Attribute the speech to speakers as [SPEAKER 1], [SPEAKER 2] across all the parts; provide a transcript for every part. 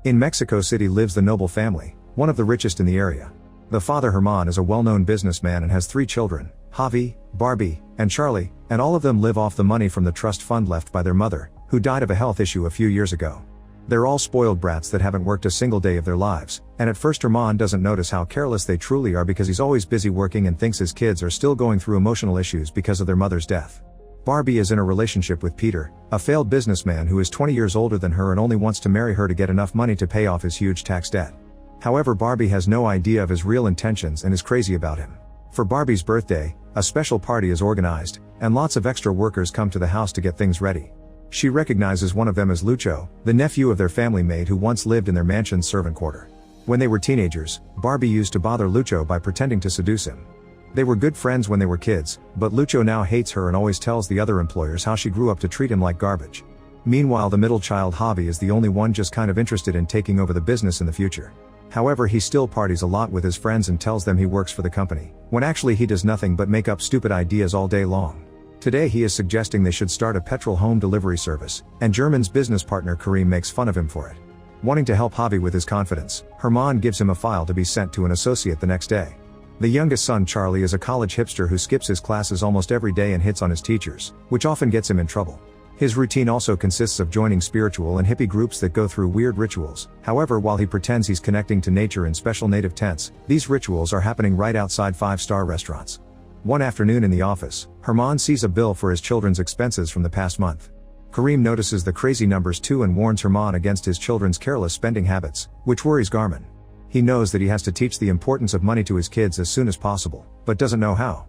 [SPEAKER 1] In Mexico City lives the Noble family, one of the richest in the area. The father Herman is a well-known businessman and has 3 children, Javi, Barbie, and Charlie, and all of them live off the money from the trust fund left by their mother, who died of a health issue a few years ago. They're all spoiled brats that haven't worked a single day of their lives, and at first Herman doesn't notice how careless they truly are because he's always busy working and thinks his kids are still going through emotional issues because of their mother's death. Barbie is in a relationship with Peter, a failed businessman who is 20 years older than her and only wants to marry her to get enough money to pay off his huge tax debt. However, Barbie has no idea of his real intentions and is crazy about him. For Barbie's birthday, a special party is organized, and lots of extra workers come to the house to get things ready. She recognizes one of them as Lucho, the nephew of their family maid who once lived in their mansion's servant quarter. When they were teenagers, Barbie used to bother Lucho by pretending to seduce him. They were good friends when they were kids, but Lucho now hates her and always tells the other employers how she grew up to treat him like garbage. Meanwhile, the middle child Javi is the only one just kind of interested in taking over the business in the future. However, he still parties a lot with his friends and tells them he works for the company, when actually he does nothing but make up stupid ideas all day long. Today he is suggesting they should start a petrol home delivery service, and German's business partner Karim makes fun of him for it. Wanting to help Javi with his confidence, Herman gives him a file to be sent to an associate the next day. The youngest son Charlie is a college hipster who skips his classes almost every day and hits on his teachers, which often gets him in trouble. His routine also consists of joining spiritual and hippie groups that go through weird rituals. However, while he pretends he's connecting to nature in special native tents, these rituals are happening right outside 5-star restaurants. One afternoon in the office, Herman sees a bill for his children's expenses from the past month. Karim notices the crazy numbers too and warns Herman against his children's careless spending habits, which worries Garmin. He knows that he has to teach the importance of money to his kids as soon as possible, but doesn't know how.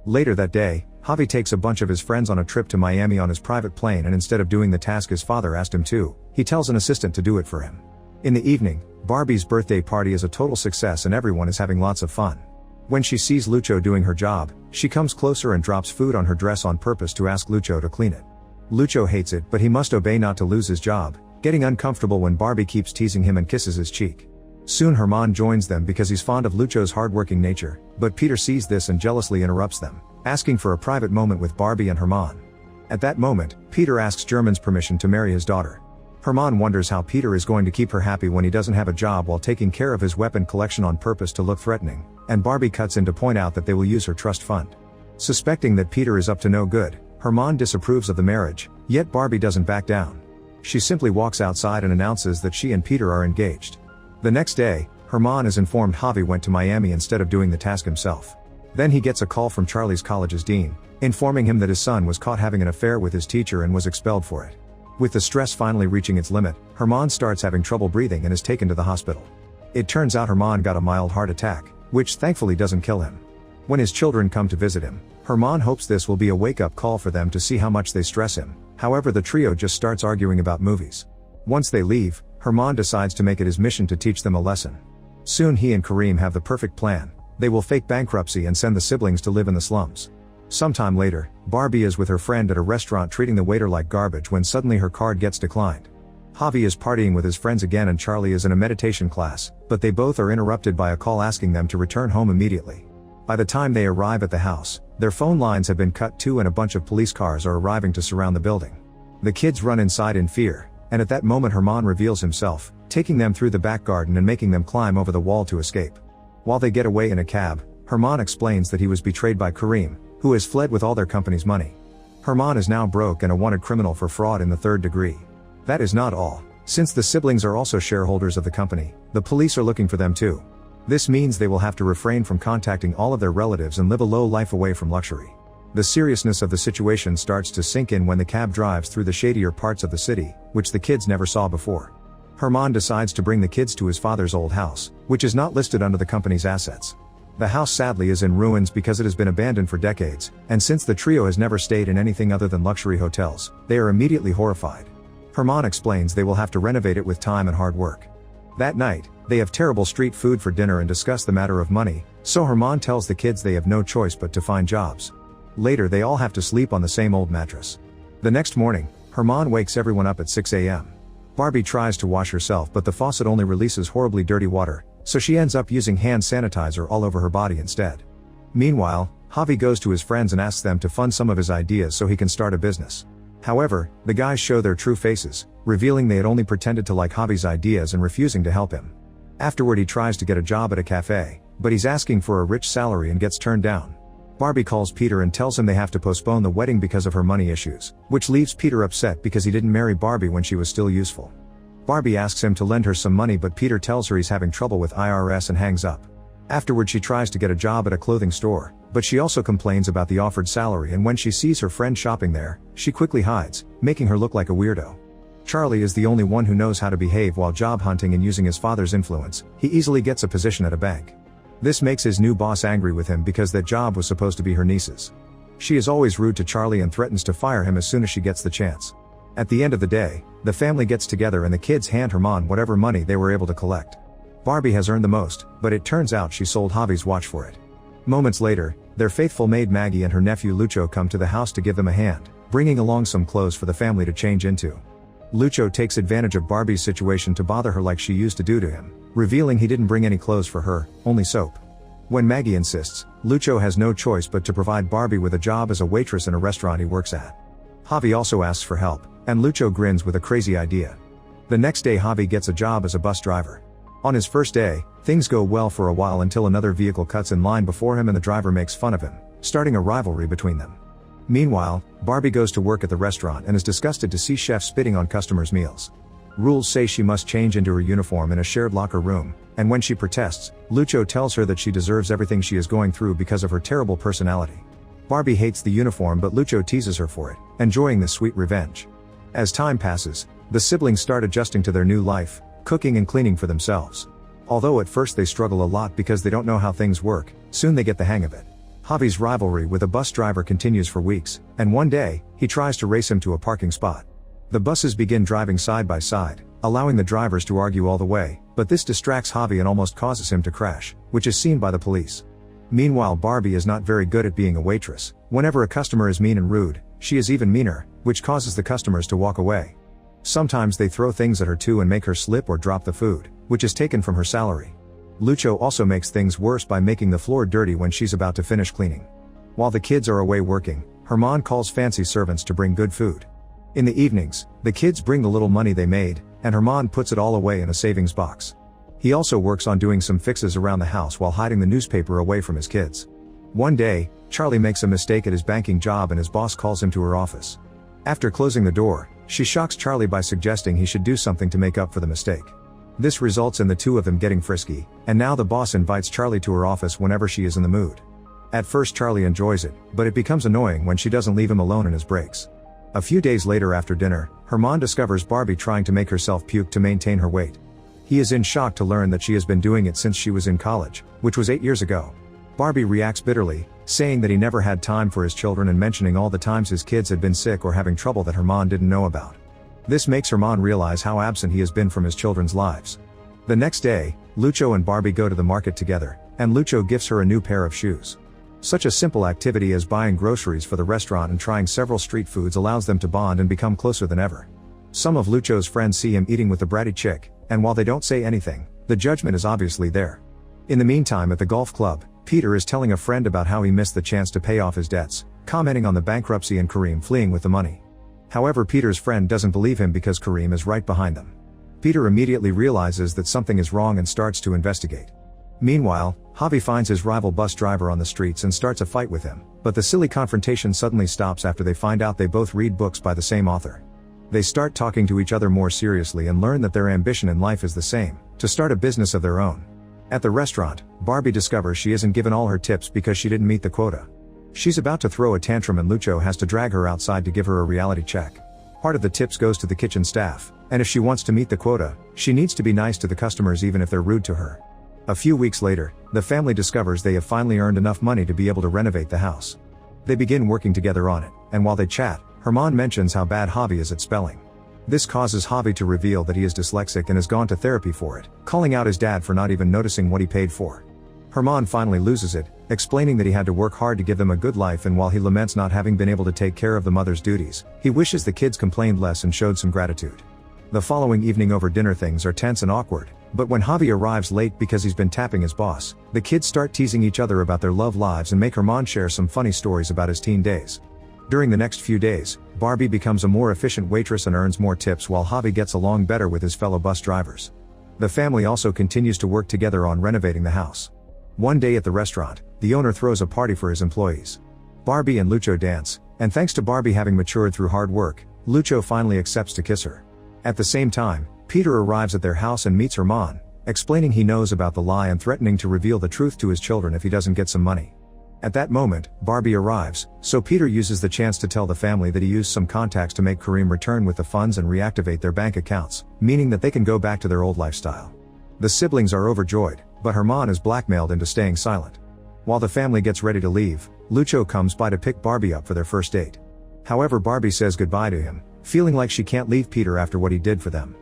[SPEAKER 1] Later that day, Javi takes a bunch of his friends on a trip to Miami on his private plane, and instead of doing the task his father asked him to, he tells an assistant to do it for him. In the evening, Barbie's birthday party is a total success and everyone is having lots of fun. When she sees Lucho doing her job, she comes closer and drops food on her dress on purpose to ask Lucho to clean it. Lucho hates it, but he must obey not to lose his job, getting uncomfortable when Barbie keeps teasing him and kisses his cheek. Soon Herman joins them because he's fond of Lucho's hardworking nature, but Peter sees this and jealously interrupts them, asking for a private moment with Barbie and Herman. At that moment, Peter asks German's permission to marry his daughter. Herman wonders how Peter is going to keep her happy when he doesn't have a job while taking care of his weapon collection on purpose to look threatening, and Barbie cuts in to point out that they will use her trust fund. Suspecting that Peter is up to no good, Herman disapproves of the marriage, yet Barbie doesn't back down. She simply walks outside and announces that she and Peter are engaged. The next day, Herman is informed Javi went to Miami instead of doing the task himself. Then he gets a call from Charlie's college's dean, informing him that his son was caught having an affair with his teacher and was expelled for it. With the stress finally reaching its limit, Herman starts having trouble breathing and is taken to the hospital. It turns out Herman got a mild heart attack, which thankfully doesn't kill him. When his children come to visit him, Herman hopes this will be a wake-up call for them to see how much they stress him. However, the trio just starts arguing about movies. Once they leave, Herman decides to make it his mission to teach them a lesson. Soon he and Karim have the perfect plan. They will fake bankruptcy and send the siblings to live in the slums. Sometime later, Barbie is with her friend at a restaurant treating the waiter like garbage when suddenly her card gets declined. Javi is partying with his friends again and Charlie is in a meditation class, but they both are interrupted by a call asking them to return home immediately. By the time they arrive at the house, their phone lines have been cut too and a bunch of police cars are arriving to surround the building. The kids run inside in fear, and at that moment Herman reveals himself, taking them through the back garden and making them climb over the wall to escape. While they get away in a cab, Herman explains that he was betrayed by Karim, who has fled with all their company's money. Herman is now broke and a wanted criminal for fraud in the 3rd degree. That is not all. Since the siblings are also shareholders of the company, the police are looking for them too. This means they will have to refrain from contacting all of their relatives and live a low life away from luxury. The seriousness of the situation starts to sink in when the cab drives through the shadier parts of the city, which the kids never saw before. Herman decides to bring the kids to his father's old house, which is not listed under the company's assets. The house sadly is in ruins because it has been abandoned for decades, and since the trio has never stayed in anything other than luxury hotels, they are immediately horrified. Herman explains they will have to renovate it with time and hard work. That night, they have terrible street food for dinner and discuss the matter of money, so Herman tells the kids they have no choice but to find jobs. Later they all have to sleep on the same old mattress. The next morning, Herman wakes everyone up at 6 a.m. Barbie tries to wash herself but the faucet only releases horribly dirty water, so she ends up using hand sanitizer all over her body instead. Meanwhile, Javi goes to his friends and asks them to fund some of his ideas so he can start a business. However, the guys show their true faces, revealing they had only pretended to like Javi's ideas and refusing to help him. Afterward he tries to get a job at a cafe, but he's asking for a rich salary and gets turned down. Barbie calls Peter and tells him they have to postpone the wedding because of her money issues, which leaves Peter upset because he didn't marry Barbie when she was still useful. Barbie asks him to lend her some money, but Peter tells her he's having trouble with IRS and hangs up. Afterward she tries to get a job at a clothing store, but she also complains about the offered salary, and when she sees her friend shopping there, she quickly hides, making her look like a weirdo. Charlie is the only one who knows how to behave while job hunting and using his father's influence. He easily gets a position at a bank. This makes his new boss angry with him because that job was supposed to be her niece's. She is always rude to Charlie and threatens to fire him as soon as she gets the chance. At the end of the day, the family gets together and the kids hand Herman whatever money they were able to collect. Barbie has earned the most, but it turns out she sold Javi's watch for it. Moments later, their faithful maid Maggie and her nephew Lucho come to the house to give them a hand, bringing along some clothes for the family to change into. Lucho takes advantage of Barbie's situation to bother her like she used to do to him, revealing he didn't bring any clothes for her, only soap. When Maggie insists, Lucho has no choice but to provide Barbie with a job as a waitress in a restaurant he works at. Javi also asks for help, and Lucho grins with a crazy idea. The next day Javi gets a job as a bus driver. On his first day, things go well for a while until another vehicle cuts in line before him and the driver makes fun of him, starting a rivalry between them. Meanwhile, Barbie goes to work at the restaurant and is disgusted to see chefs spitting on customers' meals. Rules say she must change into her uniform in a shared locker room, and when she protests, Lucho tells her that she deserves everything she is going through because of her terrible personality. Barbie hates the uniform, but Lucho teases her for it, enjoying this sweet revenge. As time passes, the siblings start adjusting to their new life, cooking and cleaning for themselves. Although at first they struggle a lot because they don't know how things work, soon they get the hang of it. Javi's rivalry with a bus driver continues for weeks, and one day, he tries to race him to a parking spot. The buses begin driving side by side, allowing the drivers to argue all the way, but this distracts Javi and almost causes him to crash, which is seen by the police. Meanwhile, Barbie is not very good at being a waitress. Whenever a customer is mean and rude, she is even meaner, which causes the customers to walk away. Sometimes they throw things at her too and make her slip or drop the food, which is taken from her salary. Lucho also makes things worse by making the floor dirty when she's about to finish cleaning. While the kids are away working, Herman calls fancy servants to bring good food. In the evenings, the kids bring the little money they made, and Herman puts it all away in a savings box. He also works on doing some fixes around the house while hiding the newspaper away from his kids. One day, Charlie makes a mistake at his banking job and his boss calls him to her office. After closing the door, she shocks Charlie by suggesting he should do something to make up for the mistake. This results in the two of them getting frisky, and now the boss invites Charlie to her office whenever she is in the mood. At first Charlie enjoys it, but it becomes annoying when she doesn't leave him alone in his breaks. A few days later after dinner, Herman discovers Barbie trying to make herself puke to maintain her weight. He is in shock to learn that she has been doing it since she was in college, which was 8 years ago. Barbie reacts bitterly, saying that he never had time for his children and mentioning all the times his kids had been sick or having trouble that Herman didn't know about. This makes Herman realize how absent he has been from his children's lives. The next day, Lucho and Barbie go to the market together, and Lucho gifts her a new pair of shoes. Such a simple activity as buying groceries for the restaurant and trying several street foods allows them to bond and become closer than ever. Some of Lucho's friends see him eating with the bratty chick, and while they don't say anything, the judgment is obviously there. In the meantime, at the golf club, Peter is telling a friend about how he missed the chance to pay off his debts, commenting on the bankruptcy and Kareem fleeing with the money. However, Peter's friend doesn't believe him because Kareem is right behind them. Peter immediately realizes that something is wrong and starts to investigate. Meanwhile, Javi finds his rival bus driver on the streets and starts a fight with him, but the silly confrontation suddenly stops after they find out they both read books by the same author. They start talking to each other more seriously and learn that their ambition in life is the same, to start a business of their own. At the restaurant, Barbie discovers she isn't given all her tips because she didn't meet the quota. She's about to throw a tantrum and Lucho has to drag her outside to give her a reality check. Part of the tips goes to the kitchen staff, and if she wants to meet the quota, she needs to be nice to the customers even if they're rude to her. A few weeks later, the family discovers they have finally earned enough money to be able to renovate the house. They begin working together on it, and while they chat, Herman mentions how bad Javi is at spelling. This causes Javi to reveal that he is dyslexic and has gone to therapy for it, calling out his dad for not even noticing what he paid for. Herman finally loses it, explaining that he had to work hard to give them a good life, and while he laments not having been able to take care of the mother's duties, he wishes the kids complained less and showed some gratitude. The following evening over dinner things are tense and awkward, but when Javi arrives late because he's been tapping his boss, the kids start teasing each other about their love lives and make Herman share some funny stories about his teen days. During the next few days, Barbie becomes a more efficient waitress and earns more tips while Javi gets along better with his fellow bus drivers. The family also continues to work together on renovating the house. One day at the restaurant, the owner throws a party for his employees. Barbie and Lucho dance, and thanks to Barbie having matured through hard work, Lucho finally accepts to kiss her. At the same time, Peter arrives at their house and meets Herman, explaining he knows about the lie and threatening to reveal the truth to his children if he doesn't get some money. At that moment, Barbie arrives, so Peter uses the chance to tell the family that he used some contacts to make Kareem return with the funds and reactivate their bank accounts, meaning that they can go back to their old lifestyle. The siblings are overjoyed, but Herman is blackmailed into staying silent. While the family gets ready to leave, Lucho comes by to pick Barbie up for their first date. However, Barbie says goodbye to him, feeling like she can't leave Peter after what he did for them.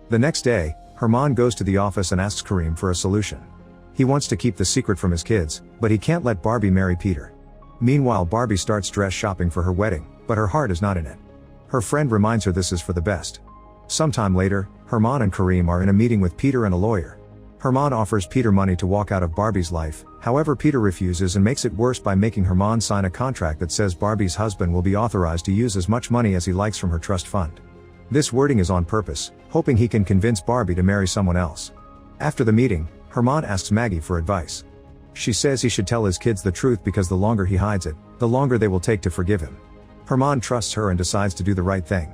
[SPEAKER 1] The next day, Herman goes to the office and asks Kareem for a solution. He wants to keep the secret from his kids, but he can't let Barbie marry Peter. Meanwhile, Barbie starts dress shopping for her wedding, but her heart is not in it. Her friend reminds her this is for the best. Sometime later, Herman and Kareem are in a meeting with Peter and a lawyer. Herman offers Peter money to walk out of Barbie's life, however Peter refuses and makes it worse by making Herman sign a contract that says Barbie's husband will be authorized to use as much money as he likes from her trust fund. This wording is on purpose, hoping he can convince Barbie to marry someone else. After the meeting, Herman asks Maggie for advice. She says he should tell his kids the truth because the longer he hides it, the longer they will take to forgive him. Herman trusts her and decides to do the right thing.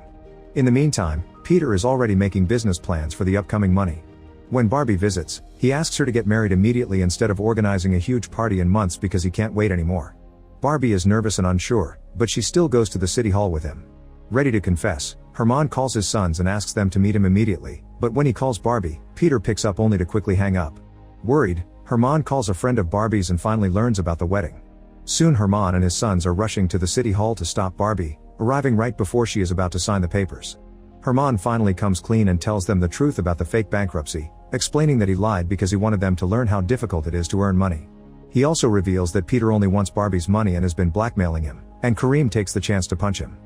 [SPEAKER 1] In the meantime, Peter is already making business plans for the upcoming money. When Barbie visits, he asks her to get married immediately instead of organizing a huge party in months because he can't wait anymore. Barbie is nervous and unsure, but she still goes to the city hall with him. Ready to confess, Herman calls his sons and asks them to meet him immediately, but when he calls Barbie, Peter picks up only to quickly hang up. Worried, Herman calls a friend of Barbie's and finally learns about the wedding. Soon Herman and his sons are rushing to the city hall to stop Barbie, arriving right before she is about to sign the papers. Herman finally comes clean and tells them the truth about the fake bankruptcy, explaining that he lied because he wanted them to learn how difficult it is to earn money. He also reveals that Peter only wants Barbie's money and has been blackmailing him, and Kareem takes the chance to punch him.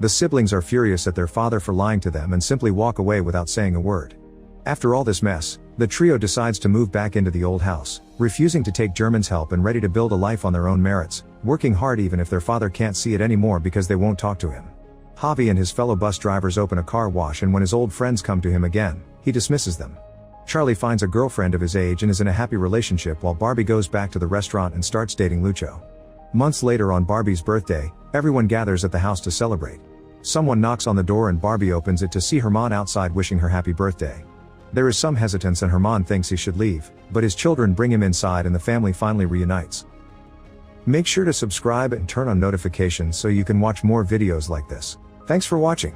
[SPEAKER 1] The siblings are furious at their father for lying to them and simply walk away without saying a word. After all this mess, the trio decides to move back into the old house, refusing to take German's help and ready to build a life on their own merits, working hard even if their father can't see it anymore because they won't talk to him. Javi and his fellow bus drivers open a car wash, and when his old friends come to him again, he dismisses them. Charlie finds a girlfriend of his age and is in a happy relationship while Barbie goes back to the restaurant and starts dating Lucho. Months later, on Barbie's birthday, everyone gathers at the house to celebrate. Someone knocks on the door and Barbie opens it to see Herman outside wishing her happy birthday. There is some hesitance and Herman thinks he should leave, but his children bring him inside and the family finally reunites. Make sure to subscribe and turn on notifications so you can watch more videos like this. Thanks for watching.